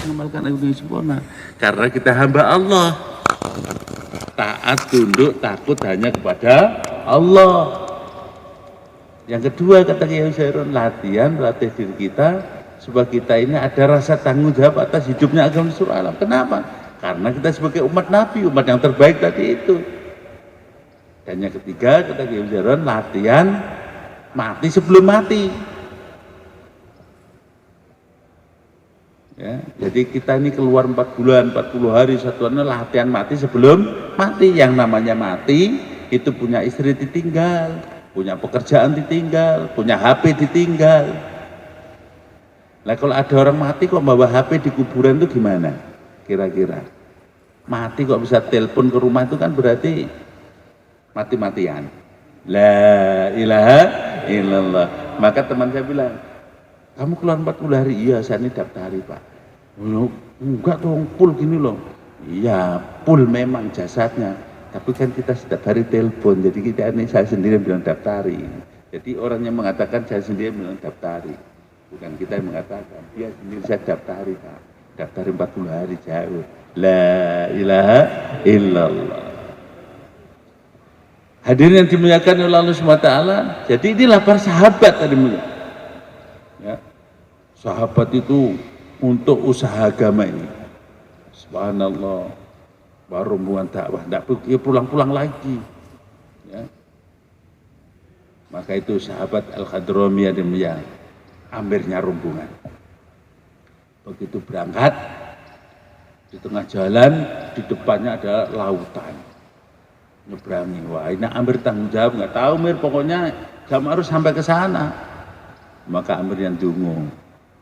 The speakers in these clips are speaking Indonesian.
mengamalkan agama yang sempurna. Karena kita hamba Allah. Taat, tunduk, takut hanya kepada Allah. Yang kedua kata Kiai Husairon, latih diri kita supaya kita ini ada rasa tanggung jawab atas hidupnya agama seluruh alam. Kenapa? Karena kita sebagai umat Nabi, umat yang terbaik tadi itu. Dan yang ketiga kata Kiai Husairon, latihan mati sebelum mati. Ya, jadi kita ini keluar 4 bulan, 40 hari, satuannya latihan mati sebelum mati. Yang namanya mati itu punya istri ditinggal, punya pekerjaan ditinggal, punya HP ditinggal. Nah kalau ada orang mati kok bawa HP di kuburan itu gimana? Kira-kira mati kok bisa telepon ke rumah itu kan berarti mati-matian. La ilaha illallah. Maka teman saya bilang, kamu keluar 40 hari, iya saya ini daftari Pak. Loh, enggak dong, full gini loh. Iya, full memang jasadnya. Tapi kan kita setiap hari telepon, jadi kita ini saya sendiri bilang daftari. Jadi orang yang mengatakan saya sendiri bilang daftari. Bukan kita yang mengatakan, dia sendiri saya daftari Pak. Daftari 40 hari jauh. La ilaha illallah. Hadirin yang dimuliakan oleh Allah SWT. Jadi inilah para sahabat tadi mulia. Ya. Sahabat itu untuk usaha agama ini, subhanallah, baru rombongan dakwah, tidak pergi pulang-pulang lagi. Ya. Maka itu sahabat Al-Khadramiyah demikian, amirnya rombongan. Begitu berangkat, di tengah jalan, di depannya ada lautan. Nyeberangi, wah ini Amir tanggung jawab, nggak tahu Mir, pokoknya kamu harus sampai ke sana. Maka Amir yang dungu,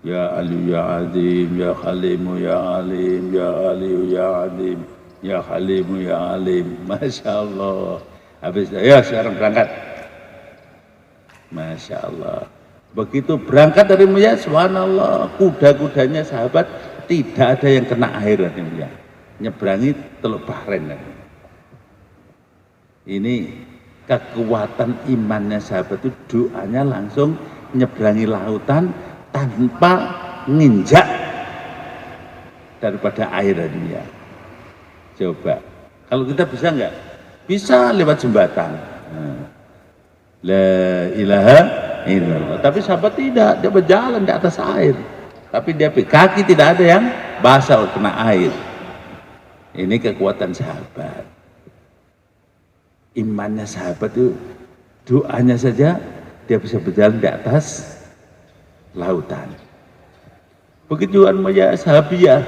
ya Ali ya Adim, ya Halimu ya Alim, ya Aliyu ya Adim, ya Halimu ya Alim. Masya Allah. Habis ya sekarang berangkat. Masya Allah. Begitu berangkat dari Mulia, subhanallah, kuda-kudanya sahabat tidak ada yang kena air dari Mulia. Nyeberangi Teluk Bahren. Ini kekuatan imannya sahabat itu, doanya langsung nyeberangi lautan tanpa nginjak daripada air dunia. Coba, kalau kita bisa enggak? Bisa lewat jembatan. La ilaha illallah. Tapi sahabat tidak, dia berjalan di atas air. Tapi dia kaki tidak ada yang basah kena air. Ini kekuatan sahabat. Imannya sahabat itu, doanya saja dia bisa berjalan di atas lautan. Begitu Muhammad Sahabiyah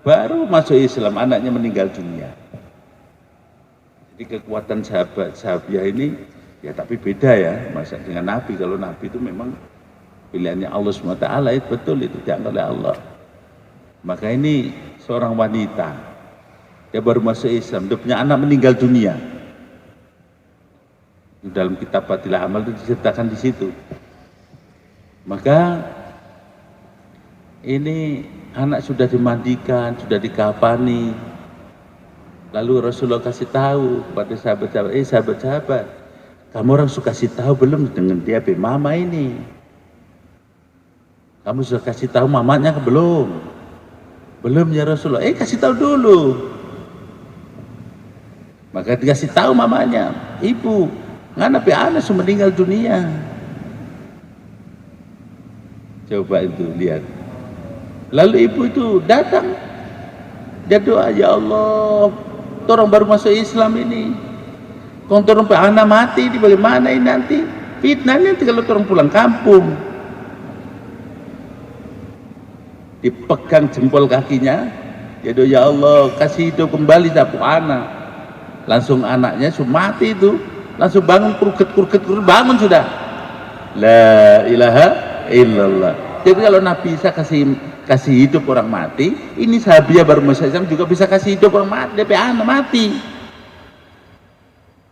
baru masuk Islam, anaknya meninggal dunia. Jadi kekuatan sahabat Sahabiyah ini ya, tapi beda ya masa dengan Nabi. Kalau Nabi itu memang pilihannya Allah SWT, itu betul, itu diangkat oleh Allah. Maka ini seorang wanita, dia baru masuk Islam, dia punya anak meninggal dunia. Dalam kitab Fadilah Amal itu diceritakan di situ. Maka ini anak sudah dimandikan, sudah dikafani. Lalu Rasulullah kasih tahu kepada sahabat-sahabat, sahabat-sahabat, kamu orang suka kasih tahu belum dengan dia mama ini? Kamu sudah kasih tahu mamanya ke belum? Belum ya Rasulullah. Kasih tahu dulu. Maka dikasih tahu mamanya, ibu, nganapi anak sudah meninggal dunia. Coba itu lihat. Lalu ibu itu datang, dia doa, ya Allah, orang baru masuk Islam ini, kalau orang anak mati, di bagaimana ini nanti? Fitnah nanti kalau orang pulang kampung. Dipegang jempol kakinya, dia doa, ya Allah, kasih hidup kembali satu anak. Langsung anaknya sudah mati itu, langsung bangun, kurget, bangun sudah. La ilaha illallah. Jadi kalau Nabi bisa kasih hidup orang mati, ini Sahabiyah baru masuk Islam juga bisa kasih hidup orang mati, DP anak mati.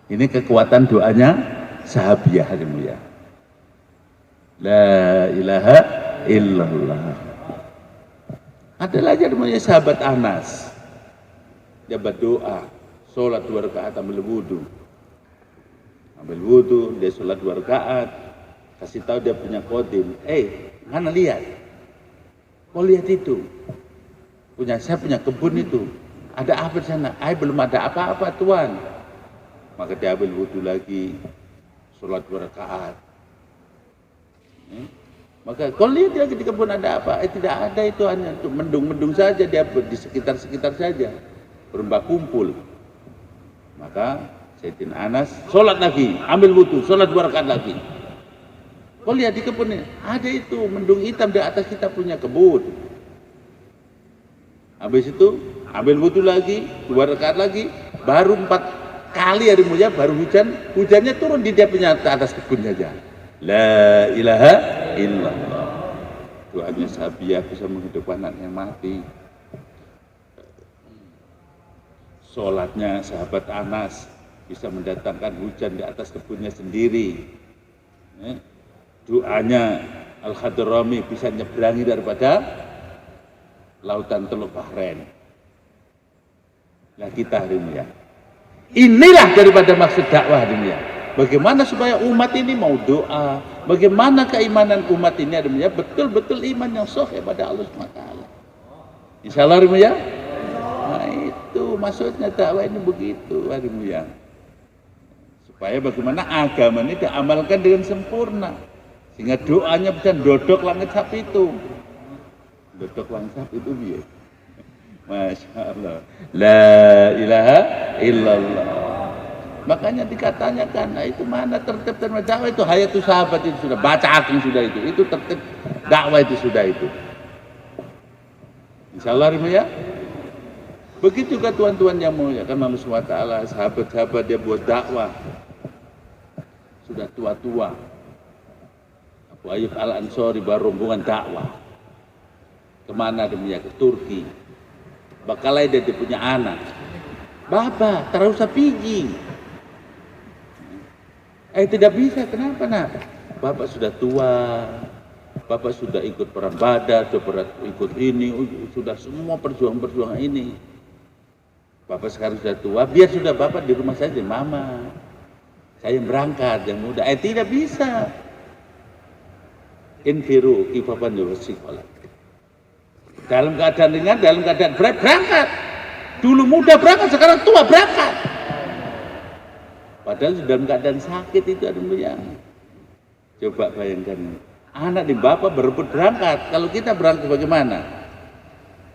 Ini kekuatan doanya Sahabiyah ya. La ilaha illallah. Ada lagi namanya sahabat Anas. Dia berdoa, sholat 2 rakaat ambil wudhu, dia sholat 2 rakaat, kasih tahu dia punya kodim, mana lihat Kau lihat itu, saya punya kebun itu, ada apa di sana? Belum ada apa-apa Tuan. Maka dia ambil wudhu lagi, sholat 2 rakaat. Maka kau lihat lagi di kebun ada apa? Tidak ada, itu hanya untuk mendung-mendung saja, dia di sekitar-sekitar saja, berembah kumpul. Maka Sayyidina Anas sholat lagi, ambil wudhu, sholat 2 rakaat lagi. Kau lihat di kebun ini, ada itu mendung hitam di atas kita punya kebun. Habis itu ambil wudhu lagi, 2 rakaat lagi, baru 4 kali hari mulia baru hujannya turun di dia punya atas kebun saja. La ilaha illallah. Doanya Sabiah bisa menghidupkan anak yang mati. Sholatnya sahabat Anas bisa mendatangkan hujan di atas kebunnya sendiri. Doanya Al-Hadrami bisa nyebrangi daripada lautan Teluk Bahrain. Nah kita hari ini ya, inilah daripada maksud dakwah hari ya. Bagaimana supaya umat ini mau doa, bagaimana keimanan umat ini hari ya betul-betul iman yang sahih pada Allah SWT. Insya Allah hari ya. Nah itu maksudnya dakwah ini begitu hari ya. Supaya bagaimana agama ini diamalkan dengan sempurna, sehingga doanya bisa dodok langit sapi itu. Dodok langit sapi itu biar. Masya Allah. La ilaha illallah. Makanya dikatanyakan, nah itu mana tertib dakwah itu, hayatus sahabat itu sudah, baca agung sudah itu tertib dakwah itu sudah itu. Insya Allah ya. Begitu juga tuan-tuan yang mulia, kan Allah SWT, sahabat-sahabat dia buat dakwah sudah tua-tua. Abu Ayyub Al-Ansari baru rombongan dakwah kemana demikian, ke Turki. Bakalai dia punya anak, Bapak terus pigi. Tidak bisa, kenapa nak? Bapak sudah tua, Bapak sudah ikut perang Badar, sudah ikut ini, sudah semua perjuangan ini. Bapak sekarang sudah tua, biar sudah Bapak di rumah saja, Mama. Saya yang berangkat, yang muda. Tidak bisa. Infiru kifapan yursikolah. Dalam keadaan ringan, dalam keadaan berat, berangkat. Dulu muda berangkat, sekarang tua berangkat. Padahal dalam keadaan sakit itu ada yang. Coba bayangkan, anak di bapak berebut berangkat. Kalau kita berangkat bagaimana?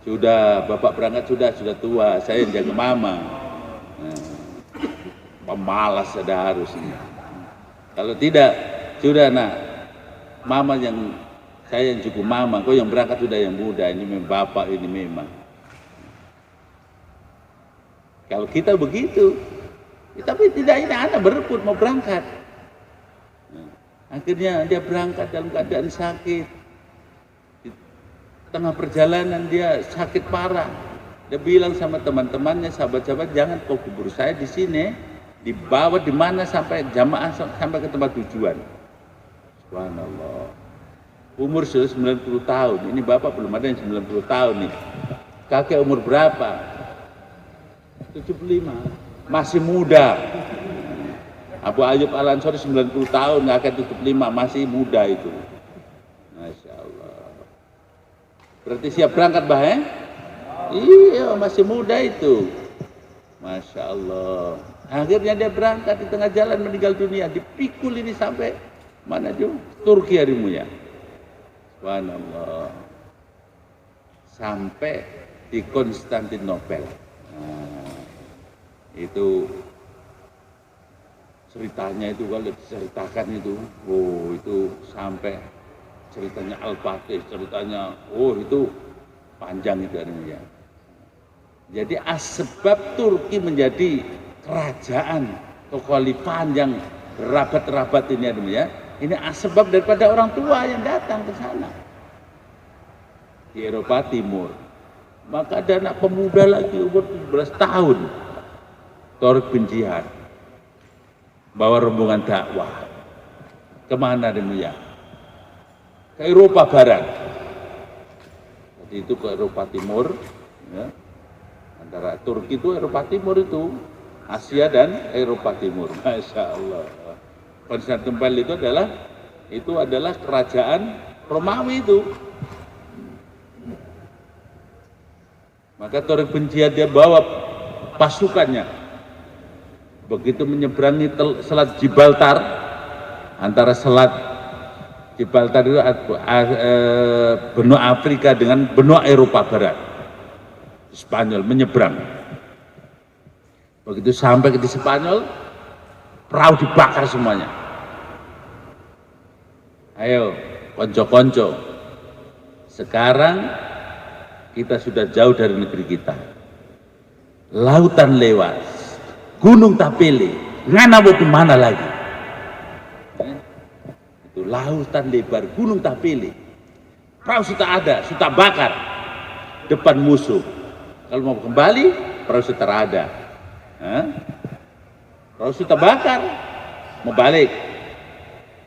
Sudah, bapak berangkat sudah tua, saya yang jaga mama. Pemalas ada harusnya. Kalau tidak, sudah nak, mama yang, saya yang cukup mama, kau yang berangkat sudah yang muda, ini memang bapak ini memang. Kalau kita begitu, tapi tidak, ini anak berebut mau berangkat. Akhirnya dia berangkat dalam keadaan sakit. Di tengah perjalanan dia sakit parah. Dia bilang sama teman-temannya, sahabat-sahabat, jangan kau kubur saya di sini, dibawa di mana sampai jamaah sampai ke tempat tujuan. Subhanallah. Umur sudah 90 tahun. Ini bapak belum ada yang 90 tahun nih. Kakek umur berapa? 75. Masih muda. Abu Ayyub Al-Ansari 90 tahun, kakek 75, masih muda itu. Masya Allah. Berarti siap berangkat bah ya? Iya, masih muda itu. Masya Allah. Akhirnya dia berangkat, di tengah jalan meninggal dunia. Dipikul ini sampai mana juga? Turki harimu ya. Subhanallah. Sampai di Konstantinopel. Nah, itu ceritanya itu kalau diceritakan itu, oh itu sampai ceritanya Al-Fatih, ceritanya, oh itu panjang itu ya. Jadi asbab Turki menjadi kerajaan kekhalifahan yang rabat-rabat ini ya. Ini asbab daripada orang tua yang datang ke sana di Eropa Timur. Maka ada anak pemuda lagi umur 17 tahun, Tariq bin Ziyad, bawa rombongan dakwah. Kemana demikian? Ke Eropa Barat. Jadi itu ke Eropa Timur, ya. Antara Turki itu Eropa Timur itu, Asia dan Eropa Timur. Masya Allah. Konstantinopel itu adalah kerajaan Romawi itu. Maka Tariq bin Ziyad dia bawa pasukannya. Begitu menyeberangi Selat Gibraltar, antara Selat Gibraltar itu benua Afrika dengan benua Eropa Barat. Spanyol menyeberang. Begitu sampai di Spanyol, perahu dibakar semuanya. Ayo, konco-konco. Sekarang kita sudah jauh dari negeri kita. Lautan lewat, gunung tak pilih, ngana mau kemana lagi? Itu lautan lebar, gunung tak pilih. Perahu sudah ada, sudah bakar. Depan musuh. Kalau mau kembali, perahu sudah ada. Perahu sudah bakar, mau balik.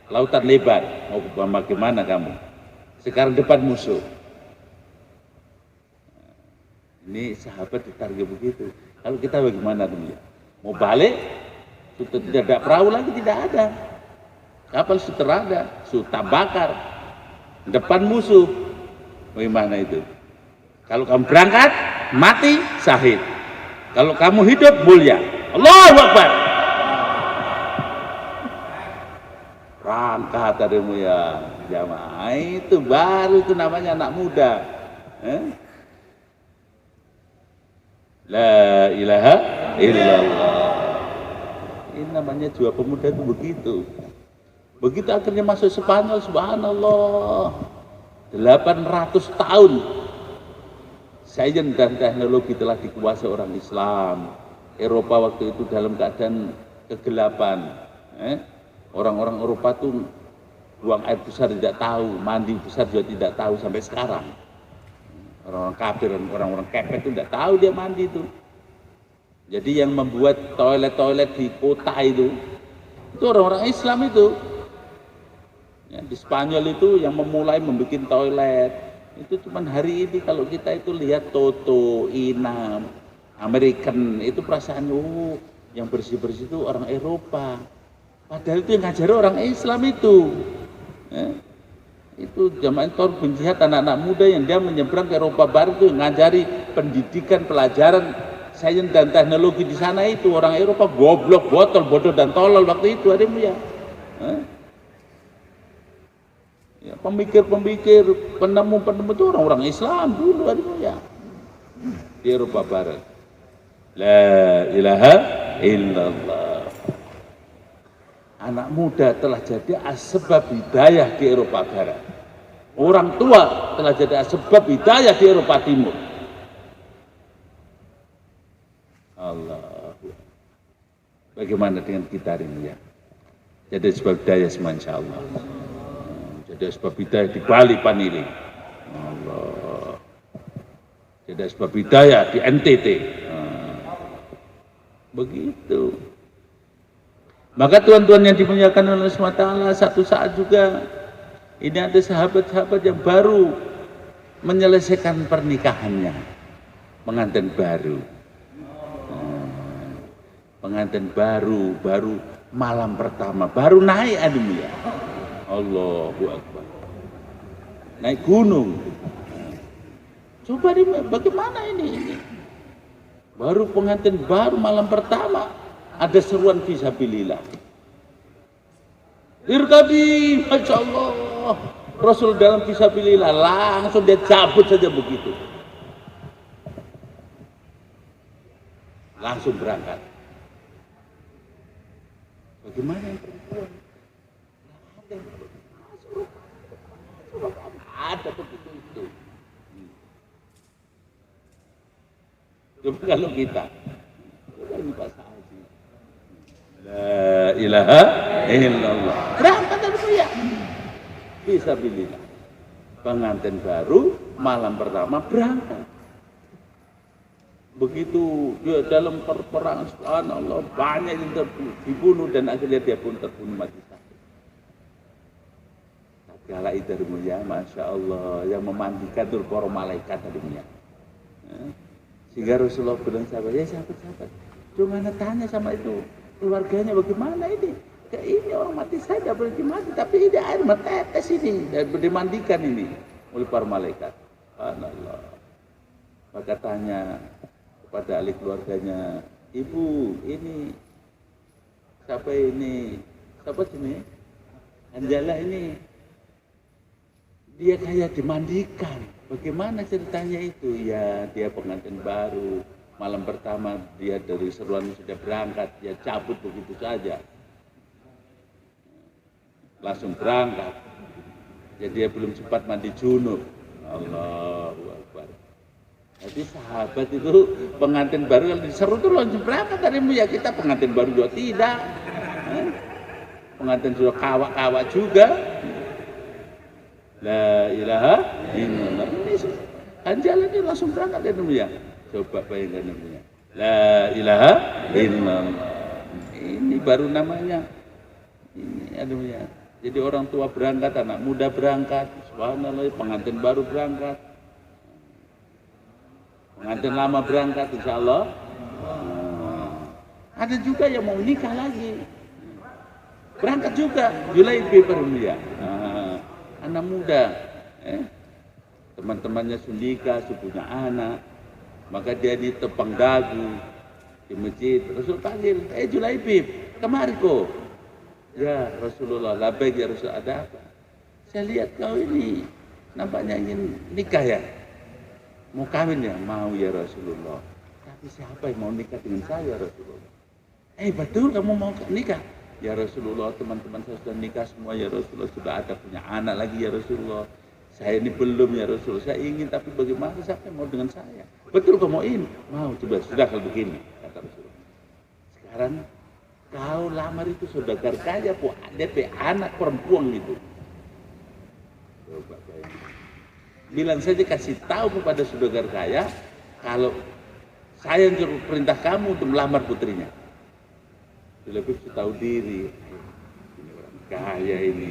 Lautan lebar, mau bagaimana kamu? Sekarang depan musuh. Ini sahabat ditarget begitu. Kalau kita bagaimana dunia? Mau balik, sudah tidak ada perahu lagi, tidak ada. Kapal sudah ada, sudah bakar. Depan musuh. Bagaimana itu? Kalau kamu berangkat, mati, syahid. Kalau kamu hidup, mulia. Allahu Akbar. Berangkat tadimu ya jamaah. Itu baru itu namanya anak muda. La ilaha illallah. Ini namanya jiwa pemuda itu begitu. Begitu akhirnya masuk Spanyol, subhanallah. 800 tahun sains dan teknologi telah dikuasai orang Islam. Eropa waktu itu dalam keadaan kegelapan. Orang-orang Eropa tuh buang air besar tidak tahu, mandi besar juga tidak tahu sampai sekarang. Orang-orang kafir, orang-orang kepet itu tidak tahu dia mandi itu. Jadi yang membuat toilet-toilet di kota itu orang-orang Islam itu. Ya, di Spanyol itu yang memulai membuat toilet. Itu cuma hari ini kalau kita itu lihat Toto, Inam, American, itu perasaan yang bersih-bersih itu orang Eropa. Padahal itu yang ngajari orang Islam itu. Itu jamaah Tariq bin Ziyad, anak-anak muda yang dia menyeberang ke Eropa Barat itu ngajari pendidikan, pelajaran sains dan teknologi di sana itu. Orang Eropa goblok, botol, bodoh dan tolol waktu itu ademu ya. Ya, pemikir-pemikir, penemu-penemu itu orang-orang Islam dulu ademu ya. Di Eropa Barat. La ilaha illallah. Anak muda telah jadi asbab hidayah di Eropa Barat. Orang tua telah jadi asbab hidayah di Eropa Timur. Allah. Bagaimana dengan kita hari ini ya? Jadi asbab hidayah semua insya Allah. Jadi asbab hidayah di Bali Panili. Allah. Jadi asbab hidayah di NTT. Begitu. Maka tuan-tuan yang dimuliakan oleh SWT, satu saat juga ini ada sahabat-sahabat yang baru menyelesaikan pernikahannya, pengantin baru, pengantin baru malam pertama, baru naik ademnya, Allahu Akbar, naik gunung. Coba bagaimana ini? Baru pengantin baru malam pertama. Ada seruan fisabilillah. Irkabi, Masya Allah. Rasul dalam fisabilillah langsung dia cabut saja begitu. Langsung berangkat. Bagaimana yang perempuan? Ada begitu itu. Coba kalau kita, coba ini Pak Haji. La ilaha illallah. Berangkat dari ya. Fisabilillah. Pengantin baru malam pertama berangkat. Begitu dia dalam perperangan, subhanallah, banyak yang dibunuh dan akhirnya dia pun terbunuh mati syahid. Kala itu ya, Masya Allah, yang memandikan itu para malaikat tadinya. Sehingga Rasulullah bilang sahabat, ya sahabat-sahabat, jangan tanya sama itu keluarganya bagaimana ini. Kayak ini orang mati saja boleh dimati, tapi ini air metetes ini dan dimandikan ini oleh para malaikat. Subhanallah. maka tanya kepada ahli keluarganya, ibu ini siapa ini? Siapa sini? Anjala ini. Dia kayak dimandikan. Bagaimana ceritanya itu? Ya dia pengantin baru. Malam pertama dia dari seruan sudah berangkat. Dia cabut begitu saja. Langsung berangkat. Jadi dia belum sempat mandi junub. Allahu Akbar. Jadi sahabat itu pengantin baru kalau diseru tuh langsung berangkat tadimu ya, kita pengantin baru juga tidak. Pengantin sudah kawak-kawak juga. La ilaha illallah. Ini Anjala ini langsung berangkat ya. Coba bayangkan ya. La ilaha illallah. Ini baru namanya. Ini ya. Jadi orang tua berangkat, anak muda berangkat. Subhanallah, pengantin baru berangkat. Pengantin lama berangkat, insya Allah. Ada juga yang mau nikah lagi. Berangkat juga, Julaibib ya. Anak muda, teman-temannya Sundika, punya anak. Maka dia ditepang dagu di masjid. Rasul panggil, Julaibib, kemari kok. Ya Rasulullah, labbaik ya Rasul, ada apa? Saya lihat kau ini nampaknya ingin nikah ya. Mau kawin ya? Mau ya Rasulullah. Tapi siapa yang mau nikah dengan saya Rasulullah? Betul kamu mau nikah? Ya Rasulullah, teman-teman saya sudah nikah semua ya Rasulullah. Sudah ada punya anak lagi ya Rasulullah. Saya ini belum ya Rasulullah. Saya ingin, tapi bagaimana siapa yang mau dengan saya? Betul kamu mau ini? Mau, coba sudah kalau begini, kata Rasulullah. Sekarang kau lamar itu saudagar kaya, DP anak perempuan itu. Coba bayangkan. Bilang saja, kasih tahu kepada saudagar kaya kalau saya yang perintah kamu untuk melamar putrinya. Lebih tahu diri, ini orang kaya ini.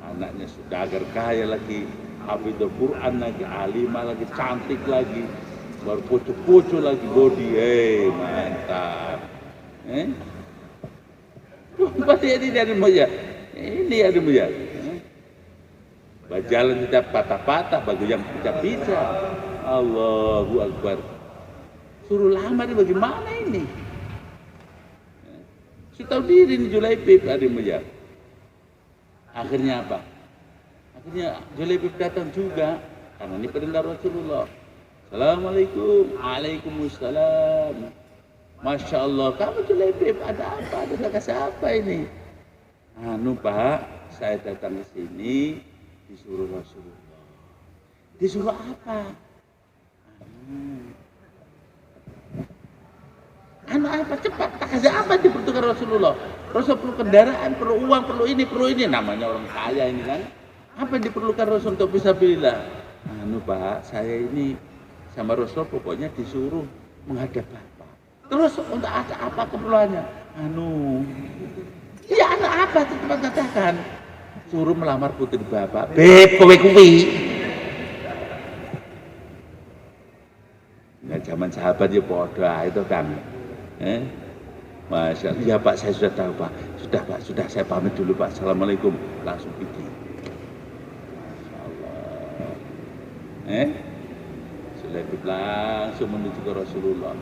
Anaknya saudagar kaya lagi, hafidz Quran lagi, alimah lagi, cantik lagi, baru pucu-pucu lagi body, mantap. Pasti ini ada moja, ini ada moja. Jalan tidak patah-patah, baju yang pecah-pecah. Allahu Akbar. Suruh lamar bagaimana ini? Saya tahu diri ini Julaibib ada moja. Akhirnya apa? Akhirnya Julaibib datang juga, karena ini perintah Rasulullah. Assalamualaikum, waalaikumsalam. Masya Allah, kamu Julaibib, ada apa? Ada siapa ini? Pak, saya datang ke sini disuruh Rasulullah. Disuruh apa? Apa cepat? Tak kasih apa dipertukar Rasulullah? Rasul perlu kendaraan, perlu uang, perlu ini. Namanya orang kaya ini kan. Apa yang diperlukan Rasul untuk fisabilillah? Pak, saya ini sama Rasul pokoknya disuruh menghadap Bapak. Terus untuk apa keperluannya? Ya anak apa? Cepat katakan. Suruh melamar putri Bapak. Beb, kowe kuwi. Nah, zaman sahabat ya bodoh itu kan. Masya Allah. Ya Pak, saya sudah tahu Pak. Sudah saya pamit dulu Pak. Assalamualaikum. Langsung pergi. Masya Allah. Sudah langsung menuju ke Rasulullah.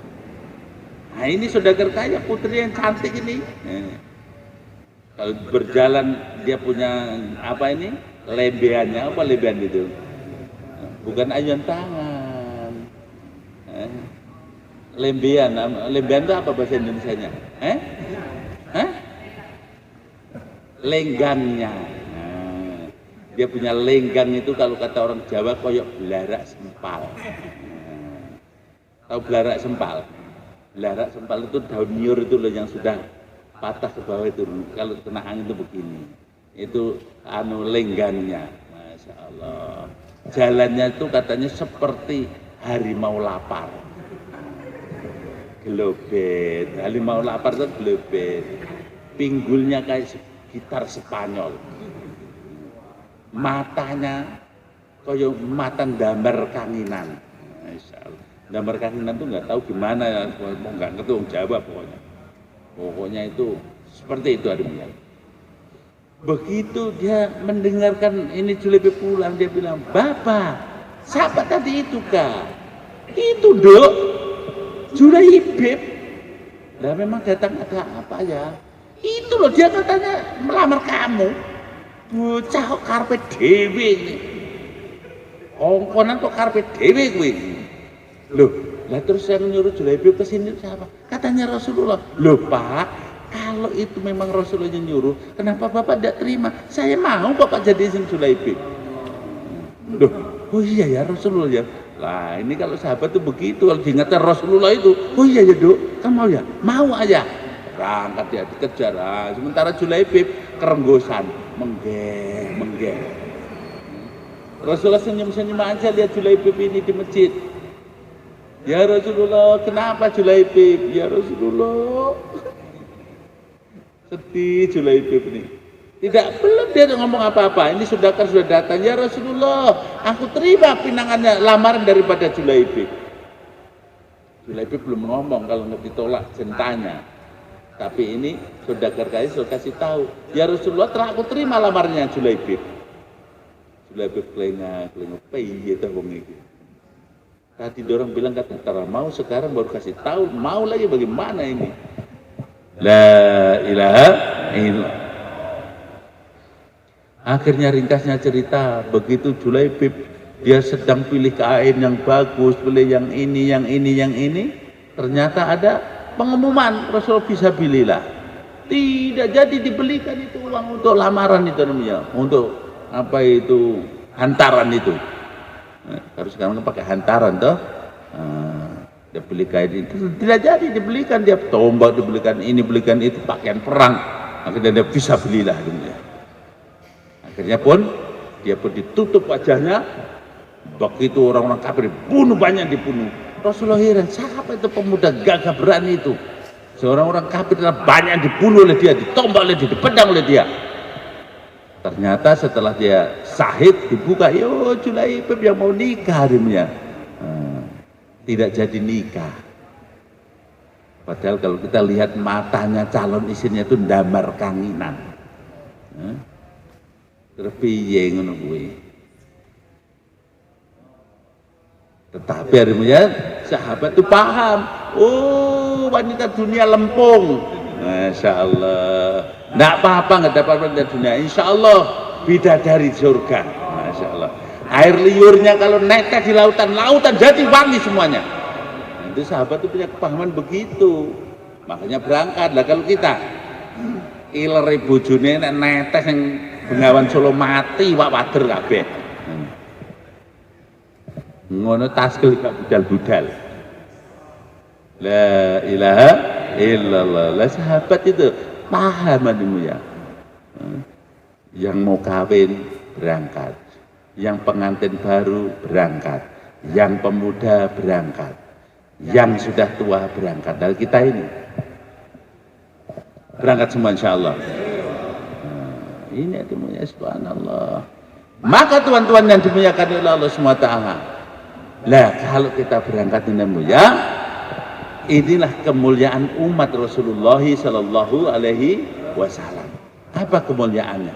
Nah ini saudagar kaya, putri yang cantik ini. Kalau berjalan dia punya apa ini? Lebeannya, apa lebean itu? Bukan ayunan tangan. Lembean itu apa bahasa Indonesianya? Lenggangnya. Dia punya lenggang itu kalau kata orang Jawa koyok belarak sempal. Tahu belarak sempal? Belarak sempal itu daun nyur itu loh yang sudah patah ke bawah itu. Kalau kena angin itu begini. Itu lenggangnya. Masya Allah. Jalannya itu katanya seperti harimau lapar. Globet, harimau lapar itu globet. Pinggulnya kayak gitar Spanyol. Matanya kayak mata damar kanginan. Masya Allah. Damar kanginan itu nggak tahu gimana ya, nggak ngerti orang Jawa pokoknya. Pokoknya itu seperti itu adanya. Begitu dia mendengarkan ini Julaibib pulang, dia bilang, Bapak, Siapa tadi itu kak? Itu dok, Julaibib. Nah memang datang ada apa ya? Itu loh dia katanya melamar kamu. Bocah kok karpet dewe ini. Kongkonan kok karpet dewe gue. Loh, lah terus yang nyuruh Julaibib ke sini siapa? Katanya Rasulullah. Loh Pak, kalau itu memang Rasulullah yang nyuruh, kenapa Bapak tidak terima? Saya mau Bapak jadi Julaibib. Loh, oh iya ya Rasulullah ya. Lah ini kalau sahabat tuh begitu, kalau diingatkan Rasulullah itu, oh iya ya dok, kamu mau ya? Mau aja. Berangkat dia dikejar. Sementara Julaibib kerenggosan, menggeh. Rasulullah senyum-senyum aja lihat Julaibib ini di masjid. Ya Rasulullah, kenapa Julaibib? Ya Rasulullah. Sedih Julaibib ini. Belum dia ngomong apa-apa. Ini sudah datang. Ya Rasulullah, aku terima pinangannya lamaran daripada Julaibib. Julaibib belum ngomong kalau nggak ditolak jentanya. Tapi ini sudah kasih tahu. Ya Rasulullah, telah aku terima lamarannya Julaibib. Julaibib kelengah, piye ta wong iki. Tadi orang bilang kata mau, sekarang baru kasih tahu, mau lagi bagaimana ini? La ilaha illallah. Akhirnya ringkasnya cerita, begitu Julaibib dia sedang pilih kain yang bagus, pilih yang ini, ternyata ada pengumuman Rasul fisabilillah. Tidak jadi dibelikan itu uang untuk lamaran itu namanya, untuk apa itu hantaran itu. Harus sekarang pakai hantaran toh. Dia beli kain itu tidak jadi dibelikan, dia tombak dibelikan ini, belikan itu, pakaian perang. Akhirnya dia fisabilillah dunia. Akhirnya pun dia pun ditutup wajahnya. Begitu orang-orang kafir dibunuh. Rasulullah heran, siapa itu pemuda gagah berani itu? Seorang orang kafir banyak dibunuh oleh dia, ditombak oleh dia, dipedang oleh dia. Ternyata setelah dia syahid dibuka, yo Julaibib yang mau nikah harimnya. Tidak jadi nikah. Padahal kalau kita lihat matanya calon istrinya itu ndamar kanginan. Terpiye ngono kuwi. Tetapi harimnya sahabat itu paham. Oh, wanita dunia lempung. Masya Allah. Nggak apa-apa, nggak dapat wanita dunia. Insya Allah bidadari surga. Masya Allah. Air liurnya kalau netes di lautan jadi wangi semuanya. Itu sahabat itu punya kepahaman begitu. Makanya berangkat. Lah kalau kita iler bojone nek netes yang Bengawan Solo mati wak wader kabeh. Ngono taskel gak budal-budal. La ilaha illallah. Lah sahabat itu paham ademu ya. Yang mau kawin berangkat, yang pengantin baru berangkat, yang pemuda berangkat, yang sudah tua berangkat. Dari kita ini berangkat semua insyaallah. Ini dimuliakan subhanallah. Maka tuan-tuan yang dimuliakan oleh Allah SWT. Lah kalau kita berangkat ini mulia, inilah kemuliaan umat Rasulullah Sallallahu Alaihi Wasallam. Apa kemuliaannya?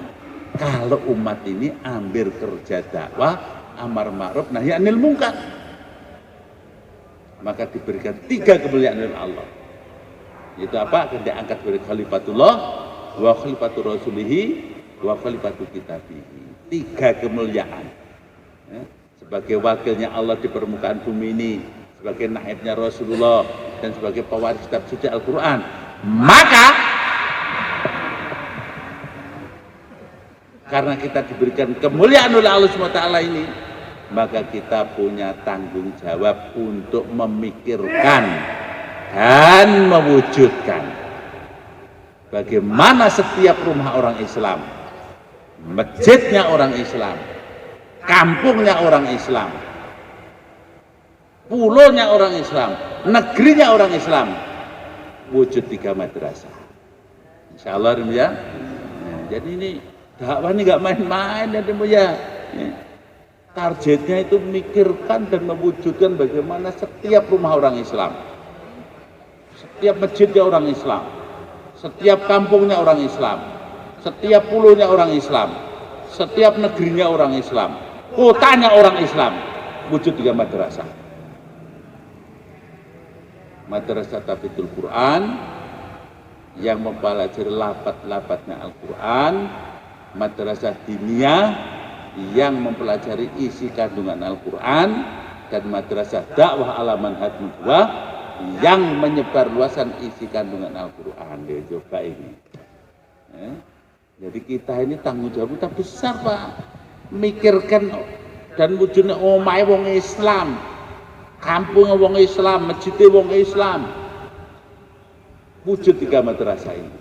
Kalau umat ini ambil kerja dakwah, amar ma'ruf nahi anil munkar, maka diberikan 3 kemuliaan oleh Allah. Itu apa? Akan diangkat dari khalifatullah, wa khalifatur rasulihi, wa khalifatu kitabihi. 3 kemuliaan. Sebagai wakilnya Allah di permukaan bumi ini, sebagai naibnya Rasulullah, dan sebagai pewaris kitab suci Al-Quran. Maka karena kita diberikan kemuliaan oleh Allah SWT ini, maka kita punya tanggung jawab untuk memikirkan dan mewujudkan bagaimana setiap rumah orang Islam, masjidnya orang Islam, kampungnya orang Islam, pulaunya orang Islam, negerinya orang Islam, wujud 3 madrasah. Insya Allah ya. Jadi ini dakwah ini nggak main-main ya. Targetnya itu memikirkan dan mewujudkan bagaimana setiap rumah orang Islam, setiap masjidnya orang Islam, setiap kampungnya orang Islam, setiap pulaunya orang Islam, setiap negerinya orang Islam, kotanya orang Islam, wujud 3 madrasah. Madrasah Tahfidzul Quran yang mempelajari lafaz-lafaznya Al-Quran, madrasah diniyah yang mempelajari isi kandungan Al-Quran, dan madrasah dakwah ala manhaj nubuwah yang menyebarluaskan isi kandungan Al-Quran. Dia coba ini. Jadi kita ini tanggung jawab kita besar, Pak. Mikirkan dan wujudnya omahe wong Islam, kampung wong Islam, masjid wong Islam, wujud 3 madrasah ini.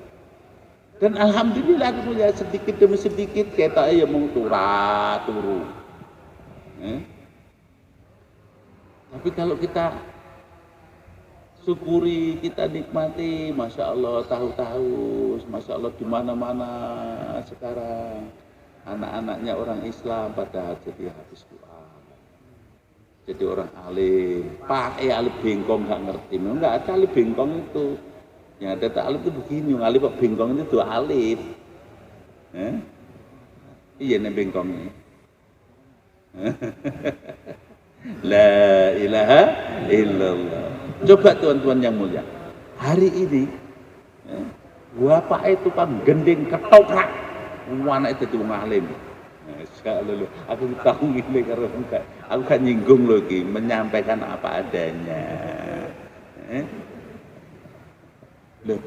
Dan alhamdulillah ya, sedikit demi sedikit kita ya mau turu. Tapi kalau kita syukuri, kita nikmati, masya Allah, tahu-tahu, masya Allah, di mana-mana sekarang anak-anaknya orang Islam pada jadi hafiz Quran, jadi orang alim. Pakai alif bengkong nggak ngerti, nggak ada alif bengkong itu. Yang ada tak alif itu begini, yang alif bengkong itu 2 alif. Iya nih bengkongnya. La ilaha illallah. Coba tuan-tuan yang mulia, hari ini bapak itu kan gending ketoprak, anak itu wong alim. Aku tahu ini karena aku kan nyinggung lagi, menyampaikan apa adanya. Loh,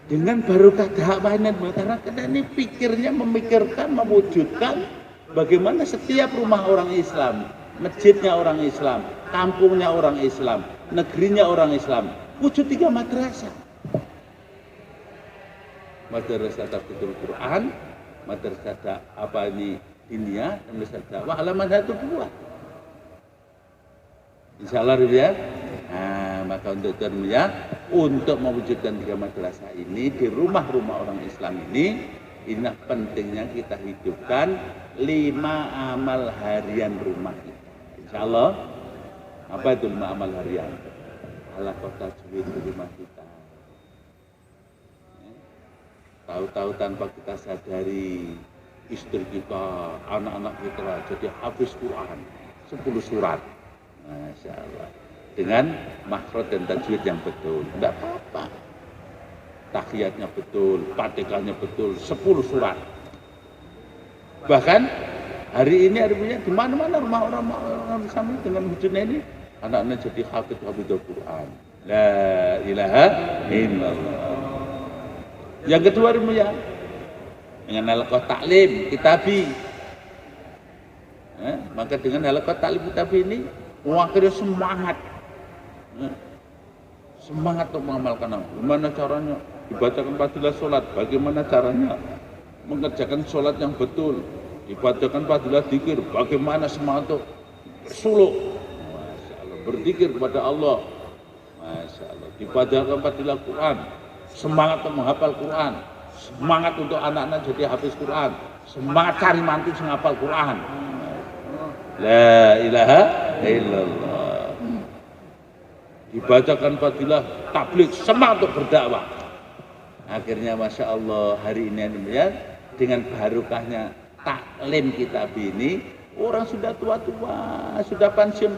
dengan barokah dakwah ini pikirnya memikirkan, mewujudkan bagaimana setiap rumah orang Islam, masjidnya orang Islam, kampungnya orang Islam, negerinya orang Islam, wujud 3 madrasah. Madrasah Tahfidzul Quran, madrasah diniyah, dan madrasah dakwah ala manhaj nubuwah. Insyaallah ya. Nah, maka untuk mewujudkan 3 madrasah ini di rumah-rumah orang Islam ini pentingnya kita hidupkan 5 amal harian rumah kita. Insyaallah. Apa itu 5 amal harian? Halaqah tajwid di rumah kita. Tahu-tahu tanpa kita sadari, istri kita, anak-anak kita jadi hafiz Quran 10 surat. Masya Allah. Dengan makhraj dan tajwid yang betul, tidak apa-apa. Tahiyatnya betul, Fatihahnya betul, 10 surat. Bahkan hari ini di mana-mana rumah orang Islam dengan wujudnya ini, anak-anak jadi hafidz Quran. La ilaha illallah. Yang kedua ya, dengan halaqah taklim kitabi. Maka dengan halaqah taklim kitabi ini akhirnya semangat untuk mengamalkan apa? Bagaimana caranya dibacakan fadilah sholat, bagaimana caranya mengerjakan sholat yang betul, dibacakan fadilah dzikir, bagaimana semangat untuk suluk, Masya Allah, berzikir kepada Allah, Masya Allah, dibacakan fadilah Quran, semangat untuk menghafal Quran, semangat untuk anak-anak jadi hafiz Quran, semangat cari mantu yang hafal Quran. La ilaha illallah. Dibacakan fadilah tabligh, semangat untuk berdakwah. Akhirnya Masya Allah hari ini ya, dengan barokahnya taklim kitab ini, orang sudah tua-tua, sudah pensiun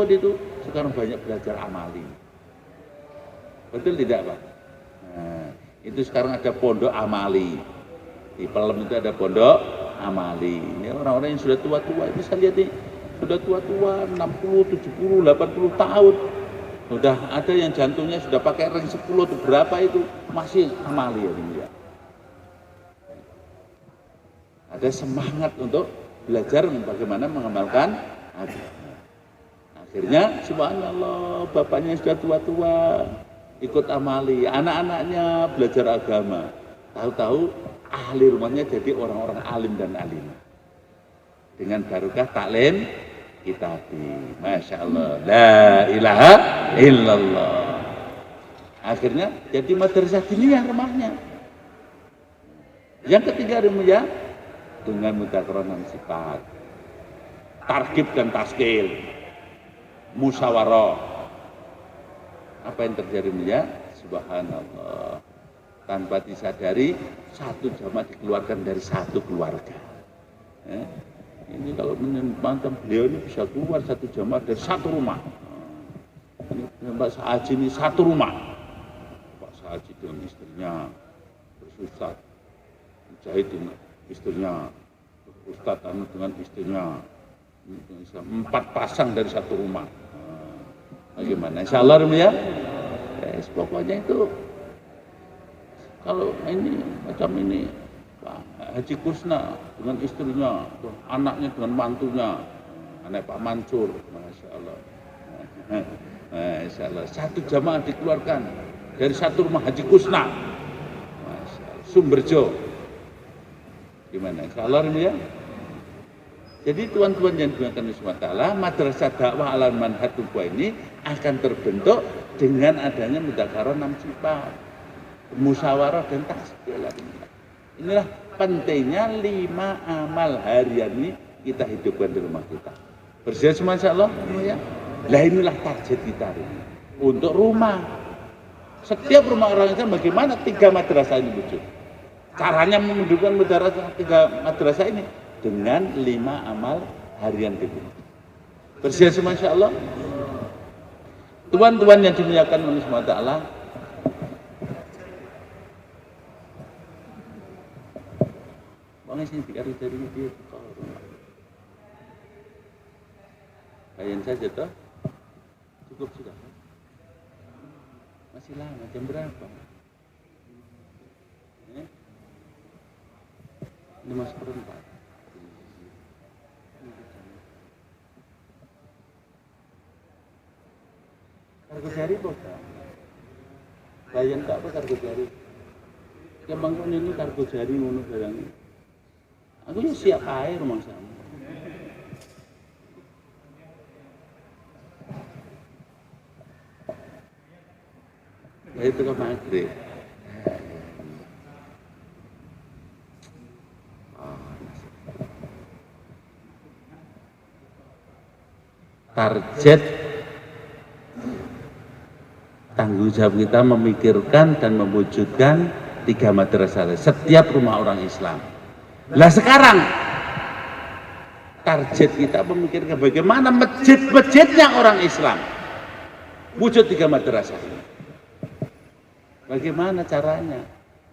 itu sekarang banyak belajar amali. Betul tidak Pak? Nah, itu sekarang ada pondok amali. Di Pelem itu ada pondok amali. Ini orang-orang yang sudah tua-tua, itu saya lihat nih, sudah tua-tua 60, 70, 80 tahun. Sudah ada yang jantungnya sudah pakai ring 10 atau berapa itu masih amali ya. Ada semangat untuk belajar bagaimana mengamalkan agama. Akhirnya subhanallah, bapaknya sudah tua-tua ikut amali, anak-anaknya belajar agama. Tahu-tahu ahli rumahnya jadi orang-orang alim dan alimah. Dengan barokah taklim kitabi, Masya Allah, la ilaha illallah. Akhirnya jadi madrasah diniyah rumahnya. Yang ketiga ya, dengan mudzakarah sifat, targhib dan taskil, musyawarah. Apa yang terjadi ya? Subhanallah. Tanpa disadari, satu jamaah dikeluarkan dari satu keluarga. Ini kalau menyempatkan beliau ini bisa keluar satu jamaah dari satu rumah. Ini Pak Sahaji ini satu rumah. Pak Sahaji dengan istrinya, terus Ustadz Mujahid dengan istrinya, Ustadz Anu dengan istrinya, 4 pasang dari satu rumah. Bagaimana? Insya Allah ya. Pokoknya itu kalau ini macam ini Pak Haji Kusna dengan istrinya, anaknya dengan mantunya, anak Pak Mansur, Masya Allah. Masya Allah. Satu jamaah dikeluarkan dari satu rumah Haji Kusna, Masya Allah. Sumberjo. Gimana? Insya Allah ya. Jadi tuan-tuan yang dimuliakan Allah SWT, madrasah dakwah ala manhaj nubuwah ini akan terbentuk dengan adanya mudzakarah 6 sifat, musyawarah dan tasbih. Inilah pentingnya 5 amal harian ini kita hidupkan di rumah kita. Bersedia semua insya Allah ya. Lah inilah target kita ini untuk rumah. Setiap rumah orang Islam bagaimana 3 madrasah ini wujud? Caranya memendukung madrasah 3 madrasah ini dengan 5 amal harian itu. Bersedia semua insya Allah. Tuan-tuan yang dimuliakan oleh Allah Taala, bang sini biar dari dia kalian saja toh cukup sudah. Masih lama, jam berapa? Ini masuk perempat. Kargo jari bukan? Bayan tak apa kargo jari? Yang bangun ini kargo jari ngono barang. Aku ya siap air rumah sama. Ya itu ke maghrib. Target tanggung jawab kita memikirkan dan mewujudkan 3 madrasah setiap rumah orang Islam. Lah sekarang target kita memikirkan bagaimana masjid-masjidnya orang Islam wujud 3 madrasah ini. Bagaimana caranya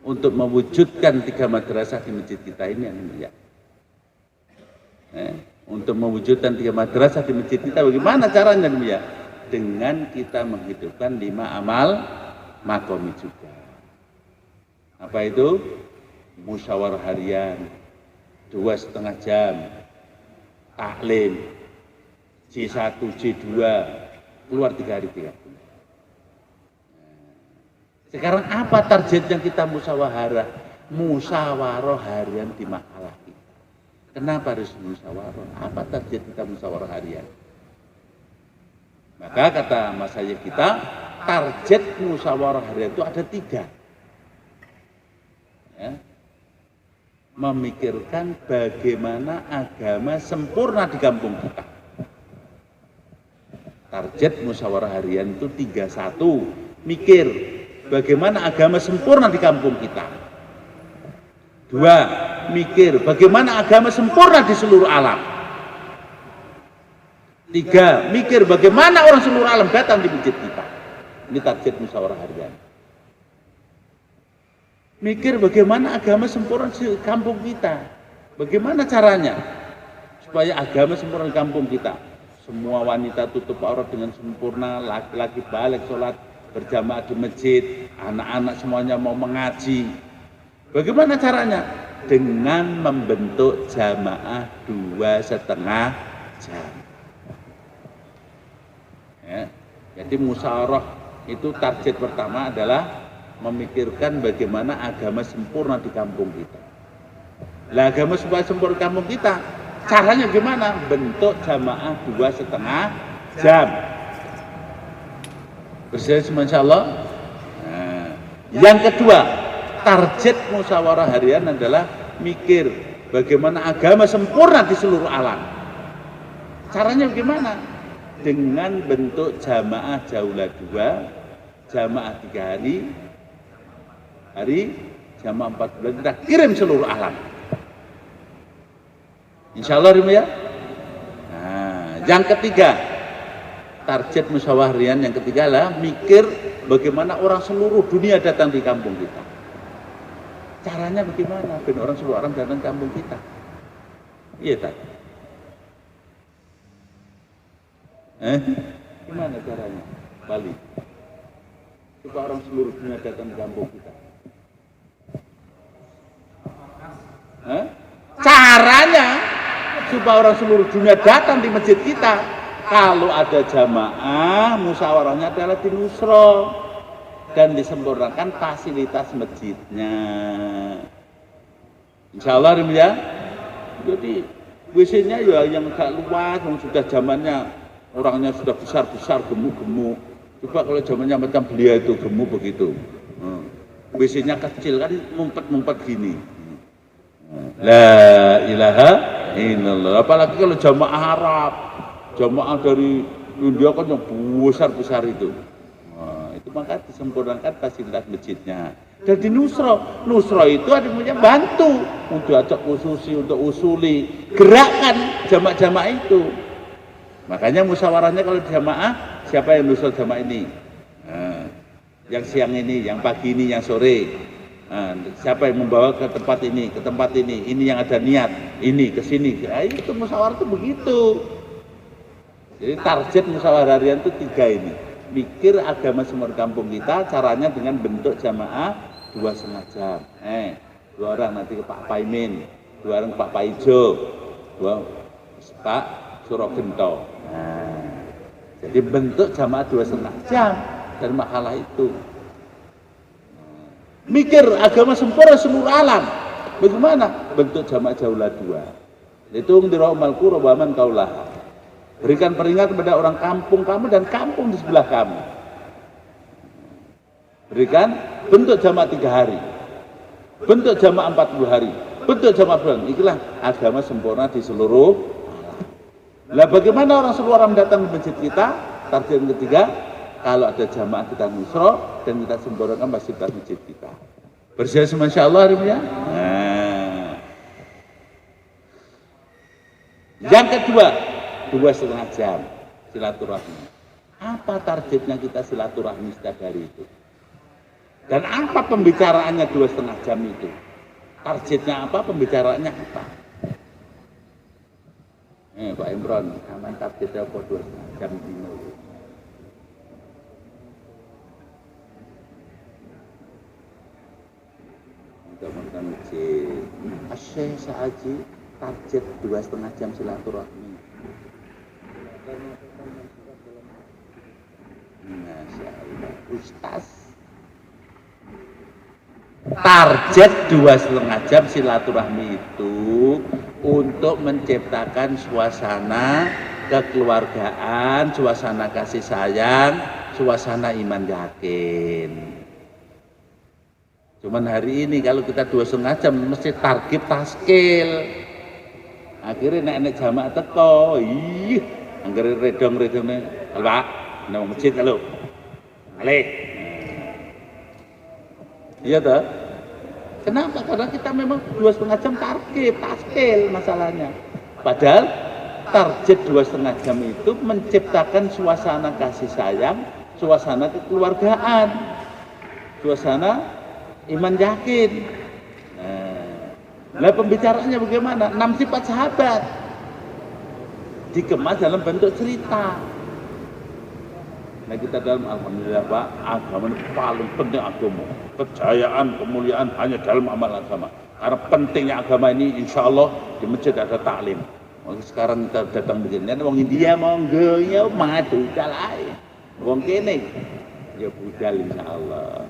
untuk mewujudkan 3 madrasah di masjid kita ini yang mulia? Untuk mewujudkan 3 madrasah di masjid kita bagaimana caranya ya? Dengan kita menghidupkan 5 amal makomi juga. Apa itu? Musyawarah harian 2,5 jam, taklim J1, J2 keluar 3 hari 3 bulan. Sekarang apa target yang kita musyawarah harian di makalah kita? Kenapa harus musyawarah? Apa target kita musyawarah harian? Maka kata Mas Syekh kita, target musyawarah harian itu ada 3. Ya. Memikirkan bagaimana agama sempurna di kampung kita. Target musyawarah harian itu 3. 1, mikir bagaimana agama sempurna di kampung kita. 2, mikir bagaimana agama sempurna di seluruh alam. 3, mikir bagaimana orang seluruh alam datang di masjid kita. Ini target musyawarah harian. Mikir bagaimana agama sempurna di kampung kita. Bagaimana caranya supaya agama sempurna di kampung kita. Semua wanita tutup aurat dengan sempurna, laki-laki balik sholat berjamaah di masjid, anak-anak semuanya mau mengaji. Bagaimana caranya? Dengan membentuk jamaah 2,5 jam. Ya, jadi musyawarah itu target pertama adalah memikirkan bagaimana agama sempurna di kampung kita. Lah agama supaya sempurna di kampung kita, caranya gimana? Bentuk jamaah 2,5 jam. Bersedia semua insyaallah. Nah, yang kedua, target musyawarah harian adalah mikir bagaimana agama sempurna di seluruh alam. Caranya bagaimana? Dengan bentuk jamaah jaulah 2, jamaah 3 hari, jamaah 4 bulan kita kirim seluruh alam. Insya Allah ya. Nah, yang ketiga, target musyawarah harian yang ketiga adalah mikir bagaimana orang seluruh dunia datang di kampung kita. Caranya bagaimana? Ben orang seluruh orang datang ke kampung kita. Iya tak? Gimana caranya? Bali. Supaya orang seluruh dunia datang di kampung kita. Caranya supaya orang seluruh dunia datang di masjid kita. Kalau ada jamaah, musyawarahnya adalah di Nusro dan disempurnakan fasilitas masjidnya. Insya Allah ya. Jadi WC-nya ya yang agak luas, yang sudah zamannya orangnya sudah besar-besar, gemuk-gemuk. Coba kalau zamannya macam beliau itu gemuk begitu. WC-nya kecil kan mumpet-mumpet gini. La ilaha illallah. Apalagi kalau jamaah Arab, jamaah dari India kan yang besar-besar itu. Itu maka disempurnakan fasilitas masjidnya. Dan di Nusro itu ada punya bantu untuk ajak untuk usuli gerakan jamaah-jamaah itu. Makanya musyawarahnya kalau jamaah, siapa yang Nusro jamaah ini? Yang siang ini, yang pagi ini, yang sore. Siapa yang membawa ke tempat ini yang ada niat, ini ke sini. Itu musyawarah itu begitu. Jadi target musyawarah harian itu 3 ini. Mikir agama semua kampung kita, caranya dengan bentuk jamaah 2,5 jam. 2 orang nanti ke Pak Paimin, 2 orang ke Pak Paijo, 2 Pak Surogento. Jadi bentuk jamaah 2,5 jam dan makalah itu. Mikir agama sempurna seluruh alam. Bagaimana? Bentuk jamaah jaulah 2. Itu ndiraumal qura wa man qaulaha. Berikan peringatan kepada orang kampung kamu dan kampung di sebelah kamu. Berikan bentuk jamaah 3 hari. Bentuk jamaah 40 hari. Bentuk jamaah bulan. Itulah agama sempurna di seluruh alam. Lah bagaimana orang seluruh orang datang ke masjid kita? Target yang ketiga, kalau ada jamaah kita nusro dan kita sempurnakan fasilitas masjid kita. Bersiap masya Allah ya. Yang kedua, 2,5 jam silaturahmi. Apa targetnya kita silaturahmi setiap hari itu? Dan apa pembicaraannya 2,5 jam itu? Targetnya apa? Pembicaraannya apa? Pak Imron, aman targetnya apa 2,5 jam ini? Teman-teman masjid, Syekh Sa'aji target 2,5 jam silaturahmi. Masya Allah, Ustaz. Target 2,5 jam silaturahmi itu untuk menciptakan suasana kekeluargaan, suasana kasih sayang, suasana iman yakin. Cuman hari ini kalau kita 2,5 jam mesti target taskil. Akhirnya nek jamaah teko, anggere redong-redonge, Pak, nang masjid kalau. Alih. Iya toh? Kenapa? Karena kita memang 2,5 jam target, taskil masalahnya. Padahal target 2,5 jam itu menciptakan suasana kasih sayang, suasana kekeluargaan, suasana iman yakin. Nah, pembicaraannya bagaimana? 6 sifat sahabat dikemas dalam bentuk cerita. Nah kita dalam alhamdulillah Pak, agama ini paling penting agama. Kejayaan, kemuliaan hanya dalam amal agama. Karena pentingnya agama ini insya Allah di masjid ada taklim. Sekarang kita datang begini, orang India monggo ya madu dalai. Wong kene ya budal insya Allah.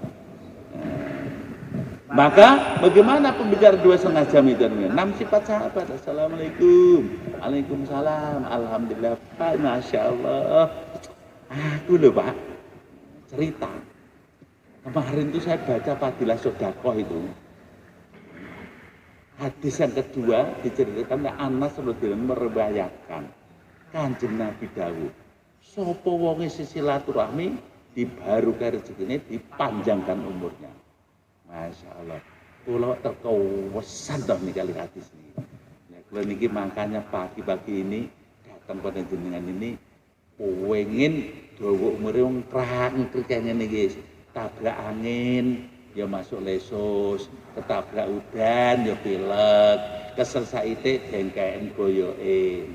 Maka bagaimana pembicara 2,5 jam itu? 6 sifat sahabat. Assalamualaikum. Waalaikumsalam. Alhamdulillah Pak. Masya Allah. Aku loh Pak, cerita. Kemarin itu saya baca Fadilah Sodakoh itu. Hadis yang kedua diceritakan oleh Anas radhiyallahu meriwayatkan Kanjeng Nabi dawuh, sapa wonge silaturahmi dibarukai rezekine, dipanjangkan umurnya. Masya Allah. Kula terkewesan toh nih kali hadis ini. niki makanya pagi-pagi ini datang pada jenengan ini pengen dawa umure wong krang kene niki tabrak angin ya masuk lesus, ketabrak udan ya pilek, kesel saite dengkeken boyoke.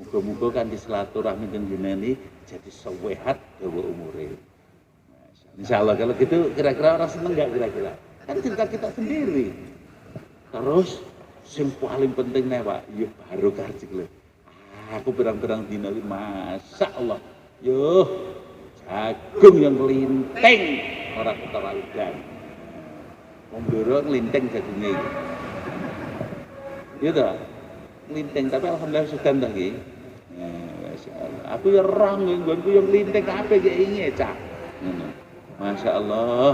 Muga-muga kan di silaturahmi dengan ini jadi sehat dawa umure. Insyaallah kalau gitu kira-kira orang seneng nggak kira-kira? Kan cerita kita sendiri. Terus sing paling penting nih Pak, ya baru karjik lho. Aku berang-berang dina masya Allah. Yuh, jagung yang kelinteng orang ketara udan. Wong Blora nglinteng jagungnya iki. Iya toh? Nglinteng tapi alhamdulillah sudah ndak iki. Masyaallah. Aku ya rang nggonku yang nglinteng kabeh iki inge cah. Ngono. Masyaallah.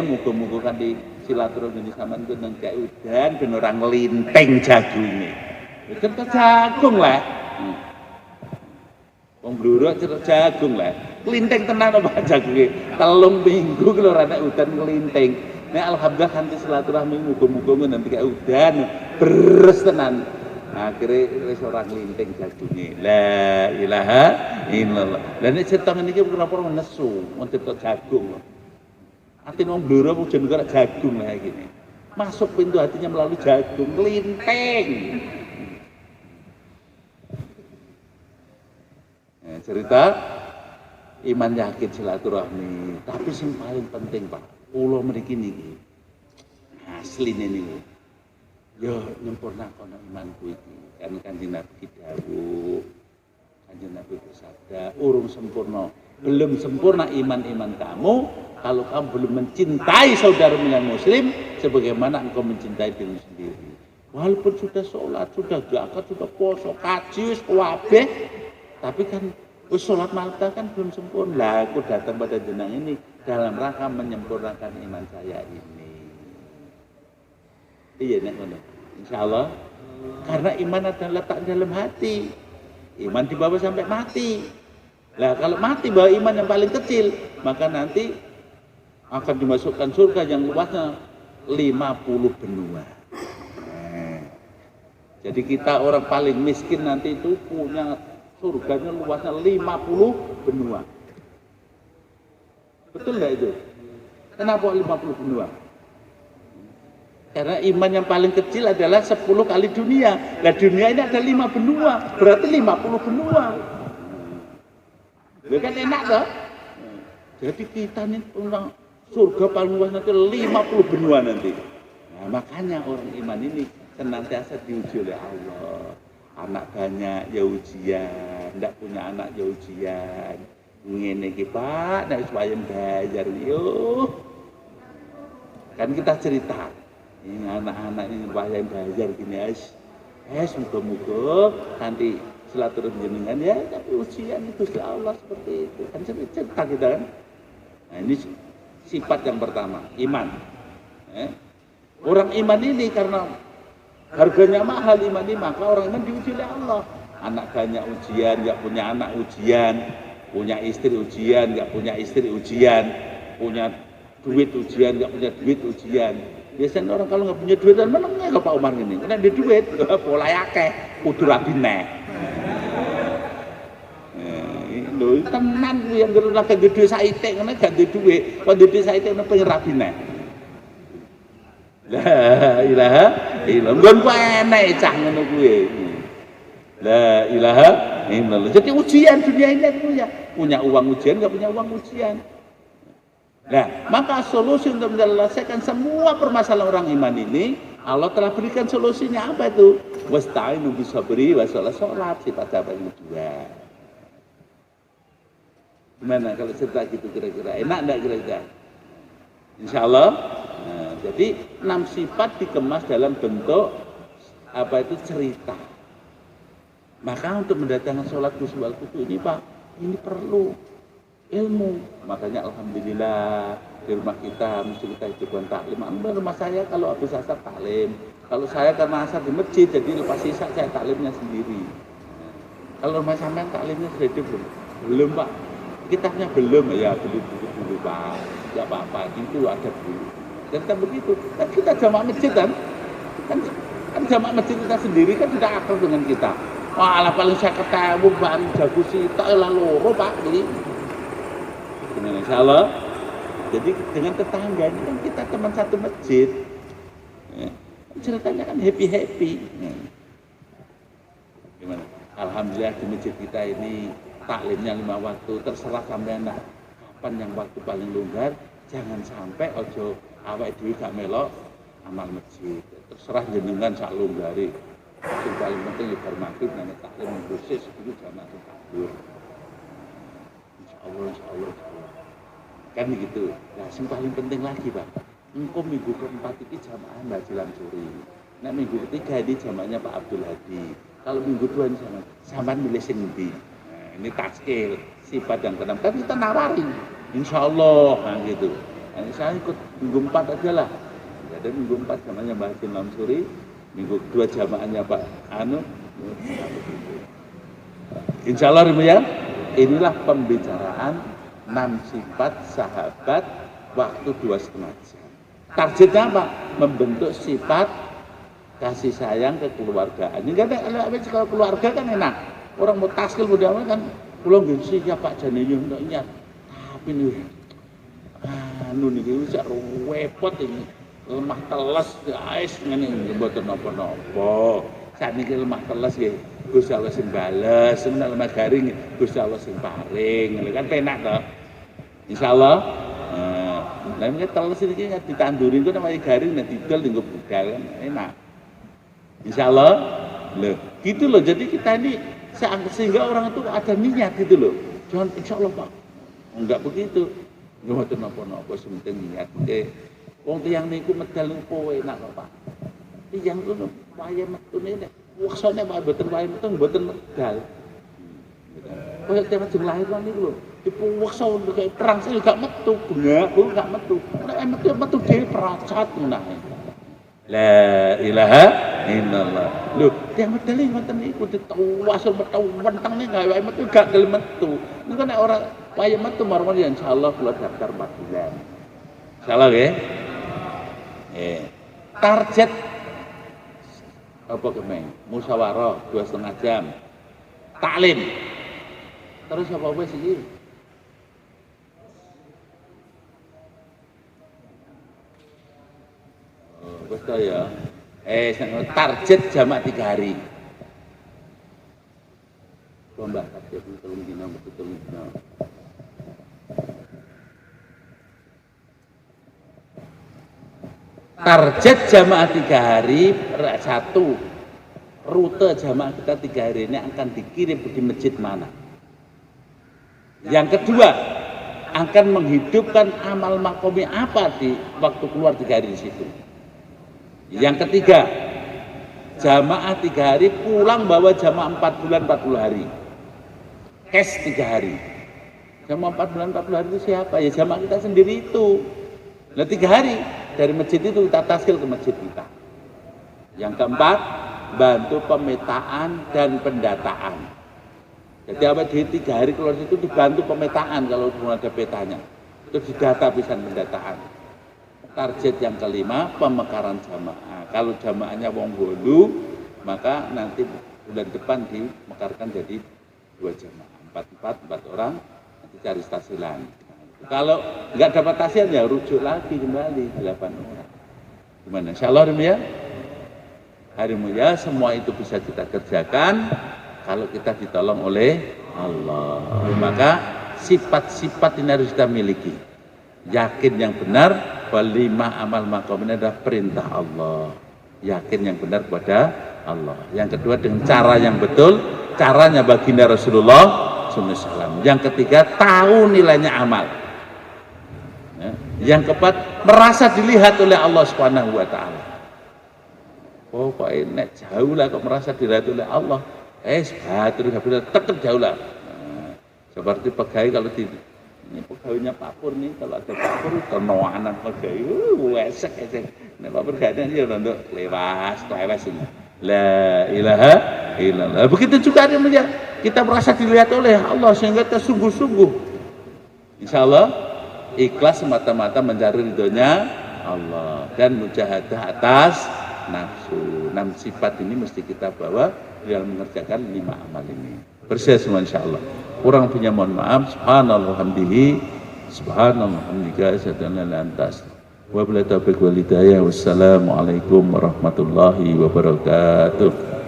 Muga-muga kan di silaturahmi sampean ku nang kae udan ben ora nglinteng jagunge. Cerita jagung lah. Wong Blora cerita jagung lah. Nglinteng tenan apa jagunge? 3 minggu ki lho ora nek udan nglinteng. Nek alhamdulillah kanthi silaturahmi muga-muga nanti kayak udan beres tenan. Akhire wis ora nglinting jagunge. La ilaha illallah. Lah nek cerita ngene iki kenapa ora nesu, wong cerita jagung. Atine wong Blora pujen karo jagung lah gini. Masuk pintu hatinya melalui jagung, nglinting. Cerita iman yakin silaturahmi, tapi sing paling penting Pak. Kula mriki niki asline niku ya nyempurnakan imanku iki kan Kanjeng Nabi dawuh Kanjeng Nabi bersabda urung sempurna belum sempurna iman kamu kalau kamu belum mencintai saudaramu yang muslim sebagaimana engkau mencintai diri sendiri walaupun sudah sholat sudah zakat sudah puasa kaji wis kabeh tapi kan wis sholat malam kan belum sempurna lah aku datang pada jenang ini dalam rangka menyempurnakan iman saya ini. Iya nek ngono. Insyaallah karena iman adalah letak dalam hati. Iman dibawa sampai mati. Lah kalau mati bawa iman yang paling kecil, maka nanti akan dimasukkan surga yang luasnya 50 benua. Jadi kita orang paling miskin nanti itu punya surganya luasnya 50 benua. Betul nggak itu? Kenapa 50 benua? Karena iman yang paling kecil adalah 10 kali dunia. Nah dunia ini ada 5 benua, berarti 50 benua. Itu kan enak toh? Jadi kita nih orang surga paling luas nanti 50 benua nanti. Nah makanya orang iman ini senantiasa diuji oleh Allah. Anak banyak ya ujian, tidak punya anak ya ujian. Ngene iki Pak, nek supaya bayar yo. Kan kita cerita, ini anak-anak ini supaya bayar gini guys. Muga-muga nanti silaturahmi jenengan ya, tapi ujian itu Gusti Allah seperti itu. Kan cerita kita kan. Nah, ini sifat yang pertama, iman. Orang iman ini karena harganya mahal iman ini, maka orang iman diuji oleh Allah. Anak banyak ujian, nggak punya anak ujian. Punya istri ujian, nggak punya istri ujian, punya duit ujian, nggak punya duit ujian. Biasanya orang kalau nggak punya duit dan menangnya ke Pak Umar ini, karena dia duit, pola akeh, kudu rabi neh. Lho, tenan ku yang lagi gede saite, karena gak ada duit, kalau gede saite itu pengen rabi neh. La ilaha illallah, nggak ku enek cah ngono kuwi. La ilaha illallah. Jadi ujian dunia ini punya uang ujian, nggak punya uang ujian. Nah, maka solusi untuk menyelesaikan semua permasalahan orang iman ini, Allah telah berikan solusinya apa itu? Wasta'inu bisabri wa sholat sifat sahabat yang kedua. Gimana kalau cerita gitu kira-kira? Enak enggak kira-kira? Insya Allah. Nah, jadi 6 sifat dikemas dalam bentuk apa itu cerita. Maka untuk mendatangkan sholat khusyuk wal khusyuk ini Pak, ini perlu ilmu. Makanya alhamdulillah di rumah kita mesti kita hidupkan taklim. Rumah saya kalau habis asar taklim. Kalau saya karena asar di masjid, jadi lepas sisa saya taklimnya sendiri. Kalau rumah sampean taklimnya sudah hidup belum? Belum Pak. Kitabnya belum ya, belum dulu Pak. Tidak apa-apa, itu ada dulu. Dan kita begitu. Kan kita jamaah masjid kan jamaah masjid kita sendiri kan sudah akrab dengan kita. Wah, lah paling saya ketemu baru jago sita lah loro Pak. Jadi dengan insyaallah. Jadi dengan tetangga ini kan kita teman satu masjid. Ya, ceritanya kan happy. Gimana? Alhamdulillah di masjid kita ini taklimnya 5 waktu, terserah sampai anak kapan yang waktu paling longgar, jangan sampai ojo awake dhewe gak melok amal masjid. Terserah jenengan sak longgare. Yang paling penting ya bar maghrib nang taklim khusus itu jamaah takbir. Insyaallah. Kan begitu. Nah, yang paling penting lagi, Pak. Engkau minggu keempat ini jamaah Mbak Jilan Suri. Nah, minggu ketiga ini jamaahnya Pak Abdul Hadi. Kalau minggu 2 ini sama milih sing ndi. Nah, ini taskil, sifat yang keenam. Kan kita nawarin. Insyaallah, nah gitu. Nah, saya ikut minggu 4 aja lah. Ada minggu 4 jamaahnya Mbak Jilan Suri. Minggu 2 jamaahnya Pak Anu. Insyaallah ya. Inilah pembicaraan 6 sifat sahabat waktu 2,5 jam. Targetnya apa? Membentuk sifat kasih sayang kekeluargaan. Ini kan kalau keluarga kan enak. Orang mau taskil mudah kan pulang gengsi ya Pak Janiyo ingat. Tapi nih anu niki wis repot ini. Lemah teles guys ngene mboten napa-napa. Sakniki lemah teles nggih Gusti Allah sing bales, nek lemah garing Gusti Allah sing paring. Kan penak to. Insyaallah. Nah, ini teles ini ditandurin itu namanya garing, nah didol tinggal budal kan enak. Insyaallah. Loh, gitu loh. Jadi kita ini sehingga orang itu ada niat gitu loh. Jangan insyaallah Pak. Enggak begitu. Enggak napa-napa penting niat. Oke. Wong tiyang niku medal niku enak kok Pak. Tiyang ngono wayahe metune nek weksane Pak mboten wayahe metu mboten medal. Kaya temen sing lahir lan niku lho. Dipuweksa kayak perang sih gak metu, gak metu. Nek metu dhewe pracat ngono. La ilaha illallah. Lho, yang medali ngoten niku dituwas metu wenteng ning gawe metu gak gelem metu. Niku nek ora waya metu marang ya insyaallah kula daftar 4 bulan. Insyaallah nggih. Target apa kemeng? Musyawarah 2,5 jam. Taklim. Terus apa wis iki? Wis to ya. Target jamak 3 hari. Mbak target 3 dina betul dina. Target jamaah 3 hari, 1 rute jamaah kita 3 hari ini akan dikirim di masjid mana. Yang kedua, akan menghidupkan amal makomi apa di waktu keluar 3 hari di situ. Yang ketiga, jamaah 3 hari pulang bawa jamaah 4 bulan 40 hari. Cash 3 hari. Jamaah 4 bulan 40 hari itu siapa? Ya jamaah kita sendiri itu. Nah 3 hari dari masjid itu kita taskil ke masjid kita. Yang keempat, bantu pemetaan dan pendataan. Jadi apa di 3 hari keluar itu dibantu pemetaan kalau ada petanya. Itu didata bisa pendataan. Target yang kelima, pemekaran jamaah. Kalau jamaahnya wong bolu, maka nanti bulan depan dimekarkan jadi 2 jamaah. 4 orang, nanti cari stasilan. Kalau nggak dapat tasian ya rujuk lagi kembali 8 orang. Gimana? Insyaallah ya. Hari mulia semua itu bisa kita kerjakan kalau kita ditolong oleh Allah. Maka sifat-sifat ini harus kita miliki. Yakin yang benar bahwa 5 amal maqam ini adalah perintah Allah. Yakin yang benar kepada Allah. Yang kedua dengan cara yang betul, caranya baginda Rasulullah SAW. Yang ketiga tahu nilainya amal. Yang keempat merasa dilihat oleh Allah Subhanahu wa taala. Oh, kok enak jauh lah kok merasa dilihat oleh Allah. Batur tetap jauh lah. Nah, seperti pegawai kalau di ini pegawainya Pak Pur nih, kalau ada Pak Pur kenoanan pegawai, wesek. Nek Pak Pur gak ada ya untuk lewas ini. La ilaha illallah. Begitu juga dia kita merasa dilihat oleh Allah sehingga kita sungguh-sungguh. Insyaallah ikhlas semata-mata mencari ridhonya Allah dan mujahadah atas nafsu. 6 sifat ini mesti kita bawa dalam mengerjakan 5 amal ini. Bersih semua insya Allah. Kurang punya mohon maaf. Subhanallah hamdihi, subhanallah hamdika, asyhadu an la ilaha illa anta astaghfiruka wa atubu ilaik. Wassalamualaikum warahmatullahi wabarakatuh.